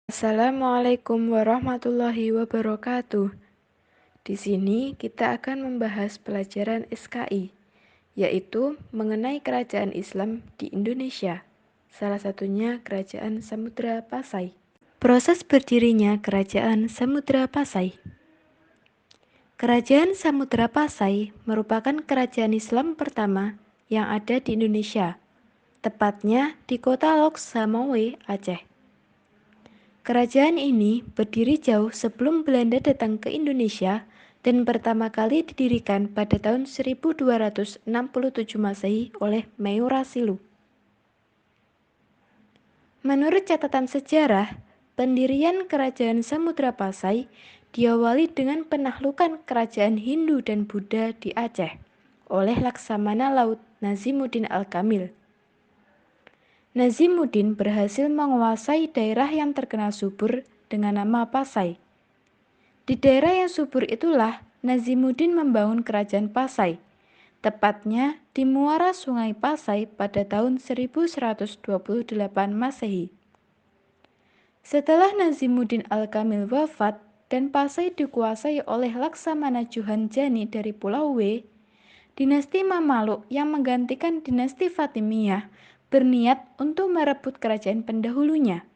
Assalamualaikum warahmatullahi wabarakatuh. Di sini kita akan membahas pelajaran SKI, yaitu mengenai kerajaan Islam di Indonesia. Salah satunya Kerajaan Samudra Pasai. Proses berdirinya Kerajaan Samudra Pasai. Kerajaan Samudra Pasai merupakan kerajaan Islam pertama yang ada di Indonesia, tepatnya di kota Lok Samowe, Aceh. Kerajaan ini berdiri jauh sebelum Belanda datang ke Indonesia dan pertama kali didirikan pada tahun 1267 Masehi oleh Meurasilu. Menurut catatan sejarah, pendirian Kerajaan Samudra Pasai diawali dengan penaklukan kerajaan Hindu dan Buddha di Aceh oleh Laksamana Laut Nazimuddin Al-Kamil. Nazimuddin berhasil menguasai daerah yang terkenal subur dengan nama Pasai. Di daerah yang subur itulah Nazimuddin membangun kerajaan Pasai, tepatnya di muara Sungai Pasai pada tahun 1128 Masehi. Setelah Nazimuddin Al-Kamil wafat dan Pasai dikuasai oleh Laksamana Johan Jani dari Pulau W, dinasti Mamaluk yang menggantikan dinasti Fatimiyah berniat untuk merebut kerajaan pendahulunya.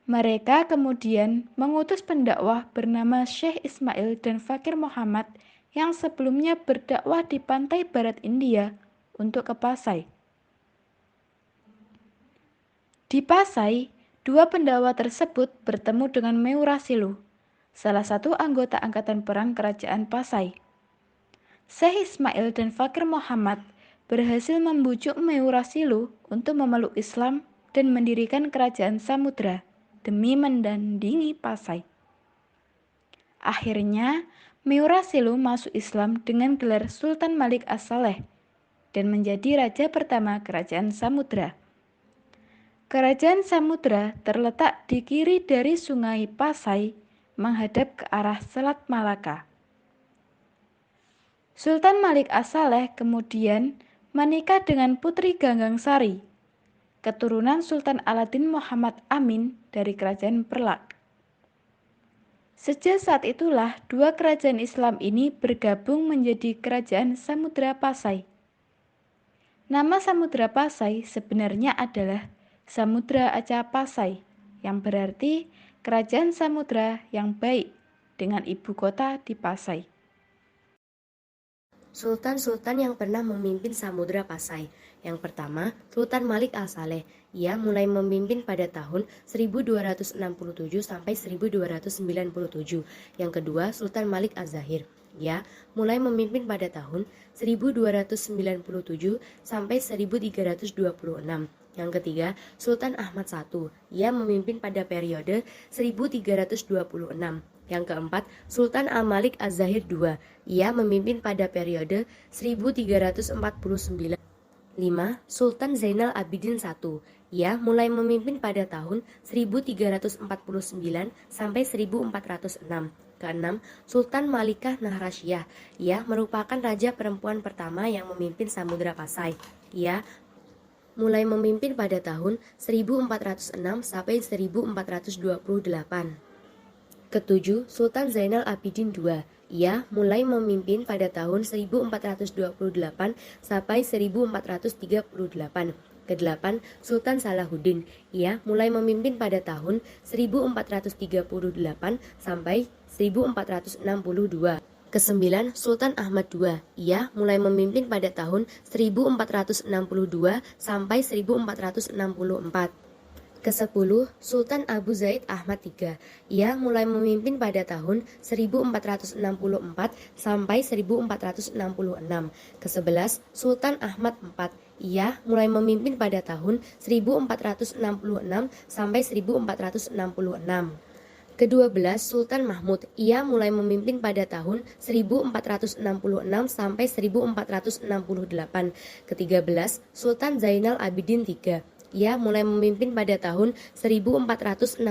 Mereka kemudian mengutus pendakwah bernama Syekh Ismail dan Fakir Muhammad yang sebelumnya berdakwah di pantai barat India untuk ke Pasai. Di Pasai, dua pendakwah tersebut bertemu dengan Meurasilu, salah satu anggota angkatan perang kerajaan Pasai. Syekh Ismail dan Fakir Muhammad berhasil membujuk Meurasilu untuk memeluk Islam dan mendirikan kerajaan Samudra demi mendandingi Pasai. Akhirnya, Meurasilu masuk Islam dengan gelar Sultan Malik As-Saleh dan menjadi raja pertama kerajaan Samudra. Kerajaan Samudra terletak di kiri dari Sungai Pasai menghadap ke arah Selat Malaka. Sultan Malik As-Saleh kemudian menikah dengan Putri Ganggang Sari, keturunan Sultan Aladin Muhammad Amin dari Kerajaan Perlak. Sejak saat itulah dua kerajaan Islam ini bergabung menjadi Kerajaan Samudra Pasai. Nama Samudra Pasai sebenarnya adalah Samudra Aca Pasai, yang berarti Kerajaan Samudra yang baik dengan ibu kota di Pasai. Sultan-sultan yang pernah memimpin Samudra Pasai. Yang pertama, Sultan Malik Al-Saleh. Ia mulai memimpin pada tahun 1267 sampai 1297. Yang kedua, Sultan Malik Az-Zahir. Ia mulai memimpin pada tahun 1297 sampai 1326. Yang ketiga, Sultan Ahmad I. Ia memimpin pada periode 1326. Yang keempat, Sultan Al-Malik Az-Zahir II. Ia memimpin pada periode 1349. 5. Sultan Zainal Abidin I. Ia mulai memimpin pada tahun 1349 sampai 1406. Keenam, Sultan Malikah Nahrasiyah. Ia merupakan raja perempuan pertama yang memimpin Samudra Pasai. Ia mulai memimpin pada tahun 1406 sampai 1428. Ketujuh, Sultan Zainal Abidin II. Ia mulai memimpin pada tahun 1428 sampai 1438. Kedelapan, Sultan Salahuddin. Ia mulai memimpin pada tahun 1438 sampai 1462. Kesembilan, Sultan Ahmad II. Ia mulai memimpin pada tahun 1462 sampai 1464. Kesepuluh, Sultan Abu Zaid Ahmad III. Ia mulai memimpin pada tahun 1464 sampai 1466. Kesebelas, Sultan Ahmad IV. Ia mulai memimpin pada tahun 1466 sampai 1466. Kedua-belas, Sultan Mahmud. Ia mulai memimpin pada tahun 1466 sampai 1468. Ketiga-belas, Sultan Zainal Abidin III. Ia mulai memimpin pada tahun 1468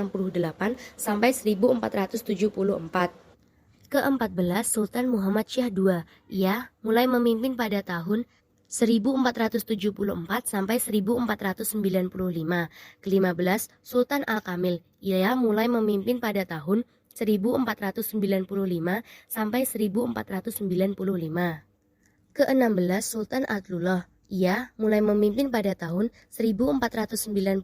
sampai 1474. Ke-14, Sultan Muhammad Syah II. Ia mulai memimpin pada tahun 1474 sampai 1495. Ke-15, Sultan Al-Kamil. Ia mulai memimpin pada tahun 1495 sampai 1495. Ke-16, Sultan Adlullah. Ia mulai memimpin pada tahun 1495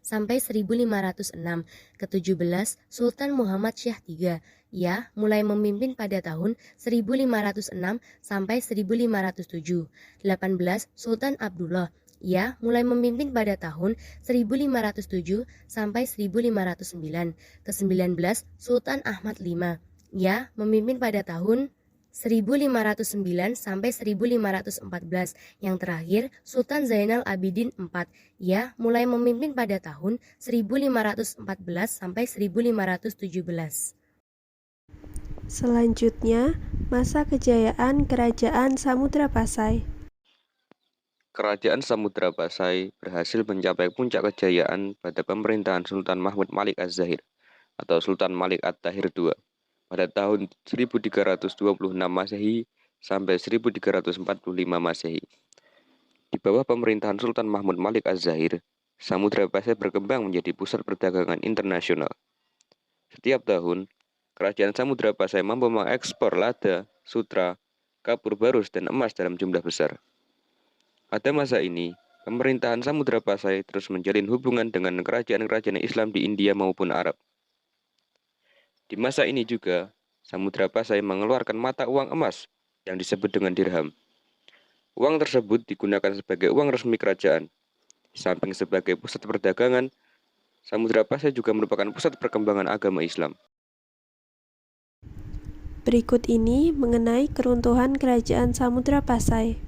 sampai 1506. Ke-17, Sultan Muhammad Syah III. Ia mulai memimpin pada tahun 1506 sampai 1507. 18, Sultan Abdullah. Ia mulai memimpin pada tahun 1507 sampai 1509. Ke-19, Sultan Ahmad V. Ia memimpin pada tahun 1509 sampai 1514. Yang terakhir, Sultan Zainal Abidin IV. Ia mulai memimpin pada tahun 1514 sampai 1517. Selanjutnya, masa kejayaan Kerajaan Samudra Pasai. Kerajaan Samudra Pasai berhasil mencapai puncak kejayaan pada pemerintahan Sultan Mahmud Malik Az-Zahir atau Sultan Malik At-Tahir II pada tahun 1326 Masehi sampai 1345 Masehi. Di bawah pemerintahan Sultan Mahmud Malik Az-Zahir, Samudra Pasai berkembang menjadi pusat perdagangan internasional. Setiap tahun, Kerajaan Samudra Pasai mampu mengekspor lada, sutra, kapur barus, dan emas dalam jumlah besar. Pada masa ini, pemerintahan Samudra Pasai terus menjalin hubungan dengan kerajaan-kerajaan Islam di India maupun Arab. Di masa ini juga, Samudra Pasai mengeluarkan mata uang emas yang disebut dengan dirham. Uang tersebut digunakan sebagai uang resmi kerajaan. Di samping sebagai pusat perdagangan, Samudra Pasai juga merupakan pusat perkembangan agama Islam. Berikut ini mengenai keruntuhan Kerajaan Samudra Pasai.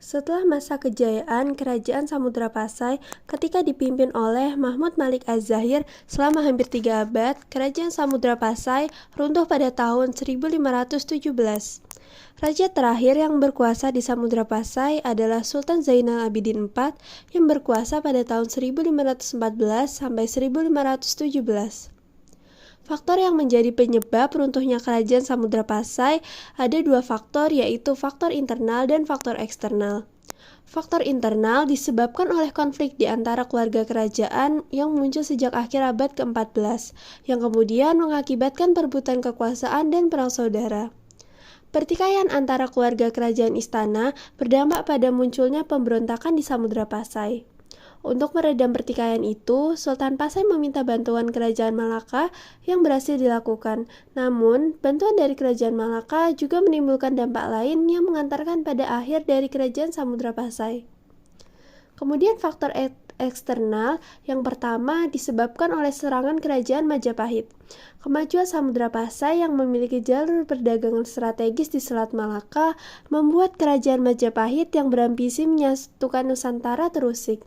Setelah masa kejayaan Kerajaan Samudra Pasai ketika dipimpin oleh Mahmud Malik Az-Zahir selama hampir 3 abad, Kerajaan Samudra Pasai runtuh pada tahun 1517. Raja terakhir yang berkuasa di Samudra Pasai adalah Sultan Zainal Abidin IV yang berkuasa pada tahun 1514 sampai 1517. Faktor yang menjadi penyebab runtuhnya Kerajaan Samudra Pasai ada 2 faktor, yaitu faktor internal dan faktor eksternal. Faktor internal disebabkan oleh konflik di antara keluarga kerajaan yang muncul sejak akhir abad ke-14, yang kemudian mengakibatkan perebutan kekuasaan dan perang saudara. Pertikaian antara keluarga kerajaan istana berdampak pada munculnya pemberontakan di Samudra Pasai. Untuk meredam pertikaian itu, Sultan Pasai meminta bantuan Kerajaan Malaka yang berhasil dilakukan. Namun, bantuan dari Kerajaan Malaka juga menimbulkan dampak lain yang mengantarkan pada akhir dari Kerajaan Samudra Pasai. Kemudian faktor eksternal yang pertama disebabkan oleh serangan Kerajaan Majapahit. Kemajuan Samudra Pasai yang memiliki jalur perdagangan strategis di Selat Malaka membuat Kerajaan Majapahit yang berambisi menyatukan Nusantara terusik.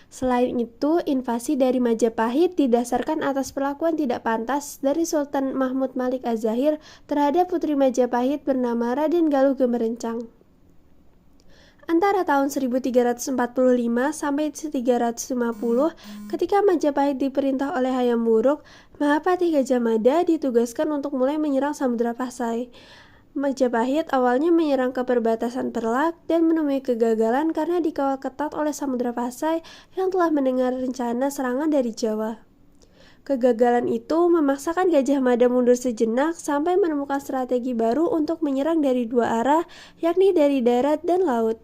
Selain itu, invasi dari Majapahit didasarkan atas perlakuan tidak pantas dari Sultan Mahmud Malik Az-Zahir terhadap putri Majapahit bernama Raden Galuh Gemerencang. Antara tahun 1345 sampai 1350, ketika Majapahit diperintah oleh Hayam Wuruk, Mahapati Gajah Mada ditugaskan untuk mulai menyerang Samudra Pasai. Majapahit awalnya menyerang ke perbatasan Perlak dan menemui kegagalan karena dikawal ketat oleh Samudra Pasai yang telah mendengar rencana serangan dari Jawa. Kegagalan itu memaksakan Gajah Mada mundur sejenak sampai menemukan strategi baru untuk menyerang dari 2 arah, yakni dari darat dan laut.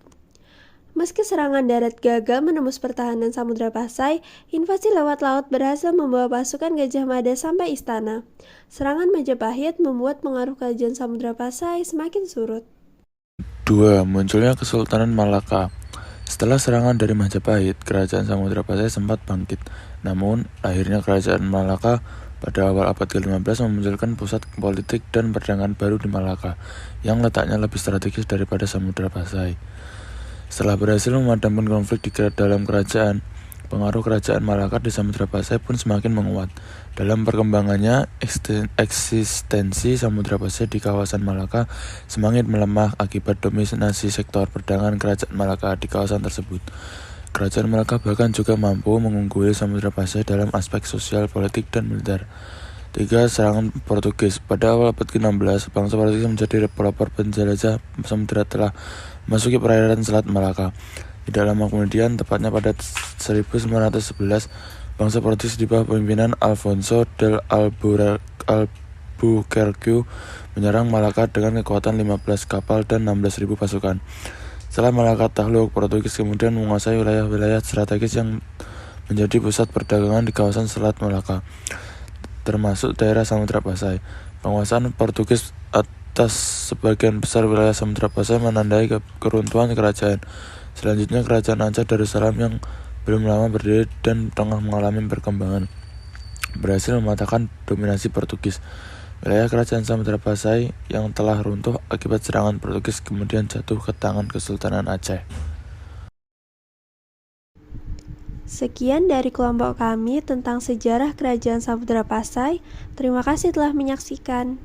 Meski serangan darat gagal menembus pertahanan Samudra Pasai, invasi lewat laut berhasil membawa pasukan Gajah Mada sampai istana. Serangan Majapahit membuat pengaruh Kerajaan Samudra Pasai semakin surut. 2. Munculnya Kesultanan Malaka. Setelah serangan dari Majapahit, Kerajaan Samudra Pasai sempat bangkit. Namun, akhirnya Kerajaan Malaka pada awal abad ke-15 memunculkan pusat politik dan perdagangan baru di Malaka, yang letaknya lebih strategis daripada Samudra Pasai. Setelah berhasil memadamkan konflik di dalam kerajaan, pengaruh Kerajaan Malaka di Samudra Pasai pun semakin menguat. Dalam perkembangannya, eksistensi Samudra Pasai di kawasan Malaka semakin melemah akibat dominasi sektor perdagangan Kerajaan Malaka di kawasan tersebut. Kerajaan Malaka bahkan juga mampu mengungguli Samudra Pasai dalam aspek sosial, politik, dan militer. 3. Serangan Portugis. Pada awal abad ke-16, bangsa Portugis menjadi pelopor penjelajah samudera telah memasuki perairan Selat Malaka. Tidak lama kemudian, tepatnya pada 1911, bangsa Portugis di bawah pemimpinan Alfonso del Albuquerque menyerang Malaka dengan kekuatan 15 kapal dan 16.000 pasukan. Setelah Malaka takluk, Portugis kemudian menguasai wilayah-wilayah strategis yang menjadi pusat perdagangan di kawasan Selat Malaka, termasuk daerah Samudra Pasai. Penguasaan Portugis atas sebagian besar wilayah Samudra Pasai menandai keruntuhan kerajaan. Selanjutnya, kerajaan Aceh Darussalam yang belum lama berdiri dan tengah mengalami perkembangan berhasil mematahkan dominasi Portugis. Wilayah kerajaan Samudra Pasai yang telah runtuh akibat serangan Portugis kemudian jatuh ke tangan Kesultanan Aceh. Sekian dari kelompok kami tentang sejarah Kerajaan Samudra Pasai. Terima kasih telah menyaksikan.